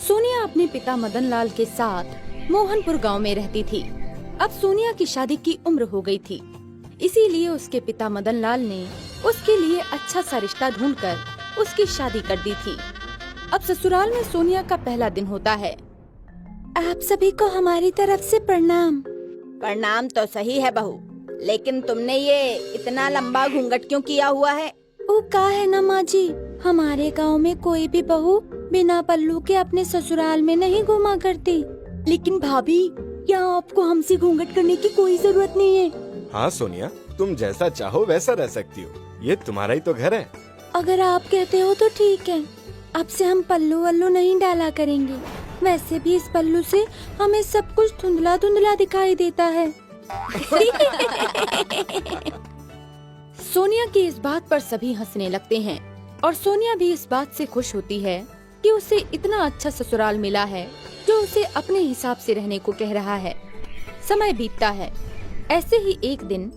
सोनिया अपने पिता मदन लाल के साथ मोहनपुर गांव में रहती थी। अब सोनिया की शादी की उम्र हो गई थी, इसीलिए उसके पिता मदन लाल ने उसके लिए अच्छा सा रिश्ता ढूंढकर उसकी शादी कर दी थी। अब ससुराल में सोनिया का पहला दिन होता है। आप सभी को हमारी तरफ से प्रणाम। प्रणाम तो सही है बहू, लेकिन तुमने ये इतना लंबा घूंघट क्यों किया हुआ है? वो का है ना माँ जी, हमारे गांव में कोई भी बहू बिना पल्लू के अपने ससुराल में नहीं घूमा करती। लेकिन भाभी, यहाँ आपको हमसे घूंघट करने की कोई जरूरत नहीं है। हाँ सोनिया, तुम जैसा चाहो वैसा रह सकती हो, ये तुम्हारा ही तो घर है। अगर आप कहते हो तो ठीक है, अब से हम पल्लू वल्लू नहीं डाला करेंगे। वैसे भी इस पल्लू से हमें सब कुछ धुंधला धुंधला दिखाई देता है। सोनिया की इस बात पर सभी हंसने लगते हैं और सोनिया भी इस बात से खुश होती है कि उसे इतना अच्छा ससुराल मिला है जो उसे अपने हिसाब से रहने को कह रहा है। समय बीतता है। ऐसे ही एक दिन,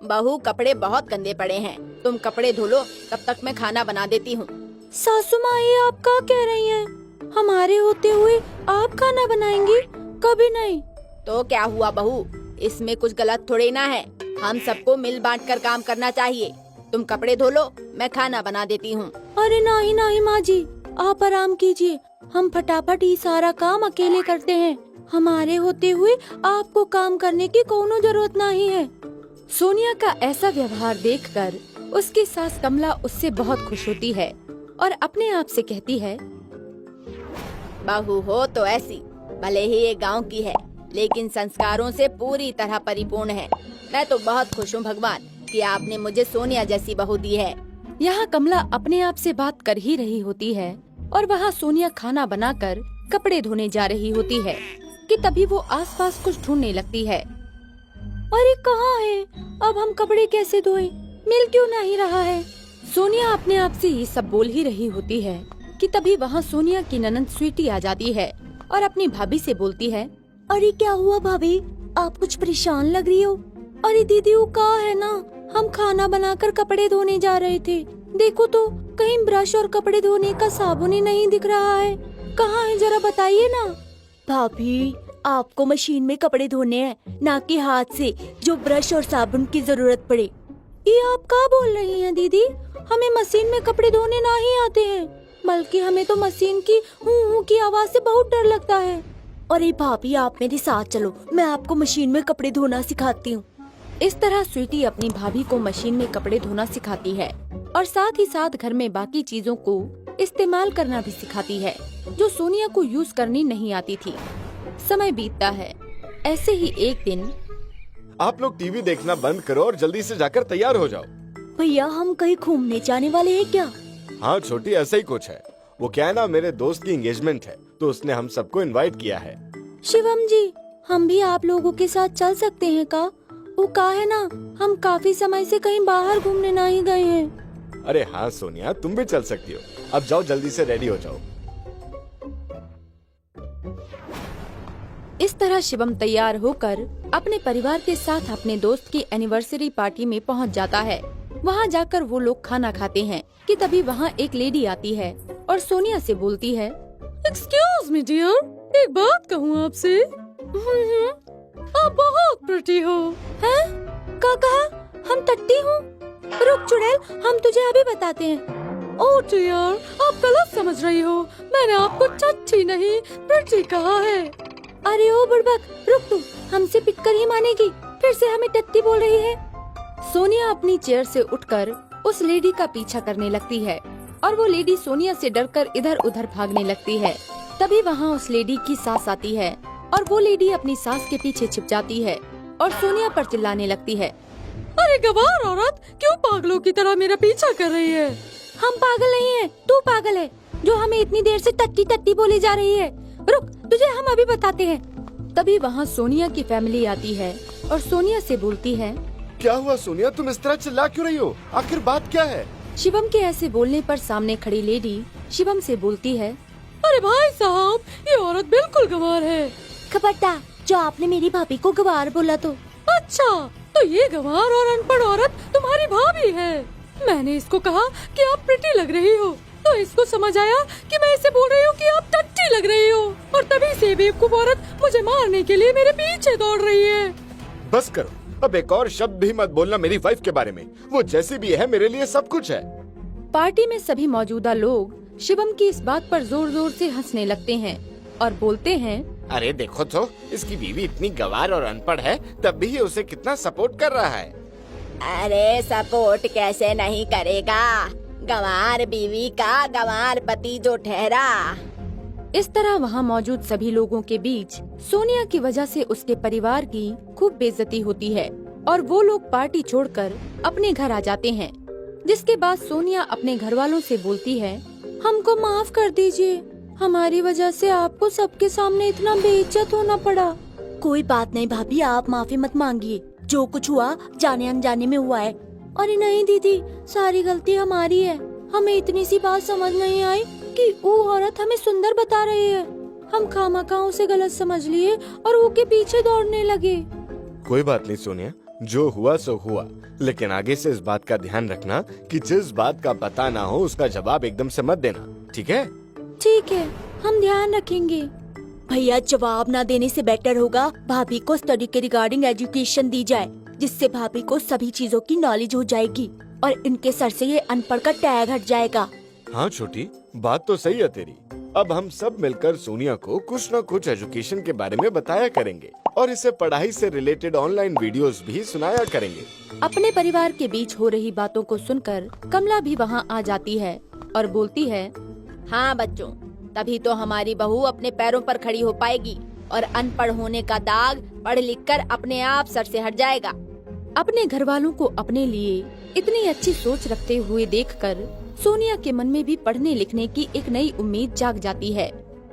बहू कपड़े बहुत गंदे पड़े हैं, तुम कपड़े धो लो, तब तक मैं खाना बना देती हूँ। सासू माँ, ये आप क्या कह रही हैं? हमारे होते हुए आप खाना बनाएंगी? कभी नहीं। तो क्या हुआ बहू, इसमें कुछ गलत थोड़ी ना है। हम सबको मिल बांट कर काम करना चाहिए। तुम कपड़े धो लो, मैं खाना बना देती हूँ। अरे नहीं नहीं माँ जी, आप आराम कीजिए, हम फटाफट ये सारा काम अकेले करते हैं। हमारे होते हुए आपको काम करने की कोनो जरूरत नहीं है। सोनिया का ऐसा व्यवहार देखकर उसकी सास कमला उससे बहुत खुश होती है और अपने आप से कहती है, बहू हो तो ऐसी, भले ही ये गांव की है, लेकिन संस्कारों से पूरी तरह परिपूर्ण है। मैं तो बहुत खुश हूँ भगवान कि आपने मुझे सोनिया जैसी बहू दी है। यहाँ कमला अपने आप से बात कर ही रही होती है और वहाँ सोनिया खाना बनाकर कपड़े धोने जा रही होती है कि तभी वो आसपास कुछ ढूंढने लगती है। अरे कहाँ है? अब हम कपड़े कैसे धोएं? मिल क्यों नहीं रहा है? सोनिया अपने आप से ये सब बोल ही रही होती है कि तभी वहाँ सोनिया की ननंद स्वीटी आ जाती है और अपनी भाभी से बोलती है, अरे क्या हुआ भाभी, आप कुछ परेशान लग रही हो? अरे दीदी, वो कहाँ है ना, हम खाना बनाकर कपड़े धोने जा रहे थे, देखो तो कहीं ब्रश और कपड़े धोने का साबुन ही नहीं दिख रहा है। कहाँ है, जरा बताइए ना। भाभी, आपको मशीन में कपड़े धोने हैं, ना कि हाथ से, जो ब्रश और साबुन की जरूरत पड़े। ये आप क्या बोल रही हैं दीदी? हमें मशीन में कपड़े धोने नहीं आते हैं, बल्कि हमें तो मशीन की हूँ की आवाज से बहुत डर लगता है। अरे भाभी, आप मेरे साथ चलो, मैं आपको मशीन में कपड़े धोना सिखाती हूँ। इस तरह स्वीटी अपनी भाभी को मशीन में कपड़े धोना सिखाती है और साथ ही साथ घर में बाकी चीजों को इस्तेमाल करना भी सिखाती है जो सोनिया को यूज करनी नहीं आती थी। समय बीतता है। ऐसे ही एक दिन, आप लोग टीवी देखना बंद करो और जल्दी से जाकर तैयार हो जाओ। भैया, हम कहीं घूमने जाने वाले हैं क्या? हाँ छोटी, ऐसा ही कुछ है। वो क्या है ना, मेरे दोस्त की एंगेजमेंट है, तो उसने हम सबको इनवाइट किया है। शिवम जी, हम भी आप लोगों के साथ चल सकते हैं का? वो का है ना, हम काफी समय से कहीं बाहर घूमने नहीं गए हैं। अरे हाँ सोनिया, तुम भी चल सकती हो। अब जाओ, जल्दी से रेडी हो जाओ। इस तरह शिवम तैयार होकर अपने परिवार के साथ अपने दोस्त की एनिवर्सरी पार्टी में पहुंच जाता है। वहां जाकर वो लोग खाना खाते हैं कि तभी वहां एक लेडी आती है और सोनिया से बोलती है, एक्सक्यूज मी डियर, एक बात कहूँ आपसे? आप बहुत प्रिटी हो। हैं? क्या कहा? हम टट्टी हूँ? रुक चुड़ैल, हम तुझे अभी बताते हैं। ओह डियर, आप गलत समझ रही हो, मैंने आपको टट्टी नहीं प्रिटी कहा है। अरे ओ बुड़बक, रुक तू, हमसे पिटकर ही मानेगी, फिर से हमें टट्टी बोल रही है। सोनिया अपनी चेयर से उठकर उस लेडी का पीछा करने लगती है और वो लेडी सोनिया से डरकर इधर उधर भागने लगती है। तभी वहाँ उस लेडी की सास आती है और वो लेडी अपनी सास के पीछे छिप जाती है और सोनिया पर चिल्लाने लगती है, अरे गवार औरत, क्यों पागलों की तरह मेरा पीछा कर रही है? हम पागल नहीं है, तू पागल है जो हमें इतनी देर से टट्टी टट्टी बोली जा रही है। रुक, तुझे हम अभी बताते हैं। तभी वहाँ सोनिया की फैमिली आती है और सोनिया से बोलती है, क्या हुआ सोनिया, तुम इस तरह चिल्ला क्यों रही हो? आखिर बात क्या है? शिवम के ऐसे बोलने पर सामने खड़ी लेडी शिवम से बोलती है, अरे भाई साहब, ये औरत बिल्कुल गंवार है। खबरदार, जो आपने मेरी भाभी को गंवार बोला तो। अच्छा, तो ये गंवार और अनपढ़ औरत तुम्हारी भाभी है। मैंने इसको कहा कि आप प्रिटी लग रही हो, तो इसको समझ आया कि मैं इसे बोल रही हूँ कि आप टट्टी लग रही ये बेवकूफ औरत मुझे मारने के लिए मेरे पीछे दौड़ रही है। बस करो, अब एक और शब्द भी मत बोलना मेरी वाइफ के बारे में। वो जैसी भी है मेरे लिए सब कुछ है। पार्टी में सभी मौजूदा लोग शिवम की इस बात पर जोर जोर से हंसने लगते हैं और बोलते हैं, अरे देखो तो, इसकी बीवी इतनी गंवार और अनपढ़ है, तब भी ये उसे कितना सपोर्ट कर रहा है। अरे सपोर्ट कैसे नहीं करेगा, गंवार बीवी का गंवार पति जो ठहरा। इस तरह वहाँ मौजूद सभी लोगों के बीच सोनिया की वजह से उसके परिवार की खूब बेइज्जती होती है और वो लोग पार्टी छोड़कर अपने घर आ जाते हैं। जिसके बाद सोनिया अपने घर वालों से बोलती है, हमको माफ कर दीजिए, हमारी वजह से आपको सबके सामने इतना बेइज्जत होना पड़ा। कोई बात नहीं भाभी, आप माफी मत मांगिए, जो कुछ हुआ जाने अनजाने में हुआ है। अरे नहीं दीदी, सारी गलती हमारी है। हमें इतनी सी बात समझ नहीं आई कि वो औरत हमें सुंदर बता रही है। हम खामखा उसे गलत समझ लिए और वो के पीछे दौड़ने लगे। कोई बात नहीं सोनिया, जो हुआ सो हुआ, लेकिन आगे से इस बात का ध्यान रखना कि जिस बात का पता ना हो उसका जवाब एकदम से मत देना, ठीक है? ठीक है, हम ध्यान रखेंगे। भैया, जवाब ना देने से बेटर होगा भाभी को स्टडी के रिगार्डिंग एजुकेशन दी जाए, जिससे भाभी को सभी चीजों की नॉलेज हो जाएगी और इनके सर से ये अनपढ़ का टैग हट जाएगा। हाँ छोटी, बात तो सही है तेरी। अब हम सब मिलकर सोनिया को कुछ न कुछ एजुकेशन के बारे में बताया करेंगे और इसे पढ़ाई से रिलेटेड ऑनलाइन वीडियोस भी सुनाया करेंगे। अपने परिवार के बीच हो रही बातों को सुनकर कमला भी वहाँ आ जाती है और बोलती है, हाँ बच्चों, तभी तो हमारी बहू अपने पैरों पर खड़ी हो पाएगी और अनपढ़ होने का दाग पढ़ लिख कर अपने आप सर से हट जाएगा। अपने घर वालों को अपने लिए इतनी अच्छी सोच रखते हुए देखकर सोनिया के मन में भी पढ़ने लिखने की एक नई उम्मीद जाग जाती है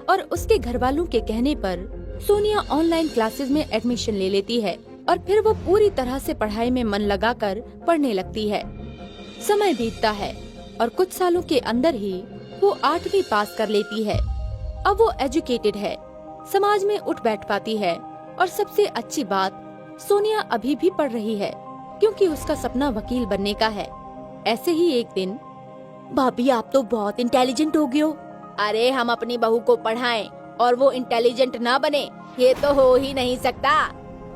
और उसके घर वालों के कहने पर सोनिया ऑनलाइन क्लासेस में एडमिशन ले लेती है और फिर वो पूरी तरह से पढ़ाई में मन लगाकर पढ़ने लगती है। समय बीतता है और कुछ सालों के अंदर ही वो 8वीं पास कर लेती है। अब वो एजुकेटेड है, समाज में उठ बैठ पाती है और सबसे अच्छी बात, सोनिया अभी भी पढ़ रही है क्योंकि उसका सपना वकील बनने का है। ऐसे ही एक दिन, भाभी आप तो बहुत इंटेलिजेंट हो गए हो। अरे हम अपनी बहू को पढ़ाएं और वो इंटेलिजेंट ना बने, ये तो हो ही नहीं सकता।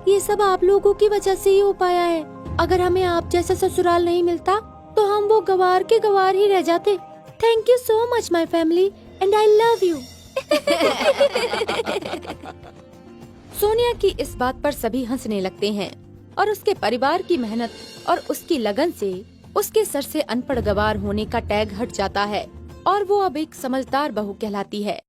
ये सब आप लोगों की वजह से ही हो पाया है। अगर हमें आप जैसा ससुराल नहीं मिलता तो हम वो गवार के गवार ही रह जाते। Thank you so much my family and I love you. Sonia की इस बात पर सभी हंसने लगते हैं और उसके परिवार की मेहनत और उसकी लगन से उसके सर से अनपढ़ गवार होने का टैग हट जाता है और वो अब एक समझदार बहू कहलाती है।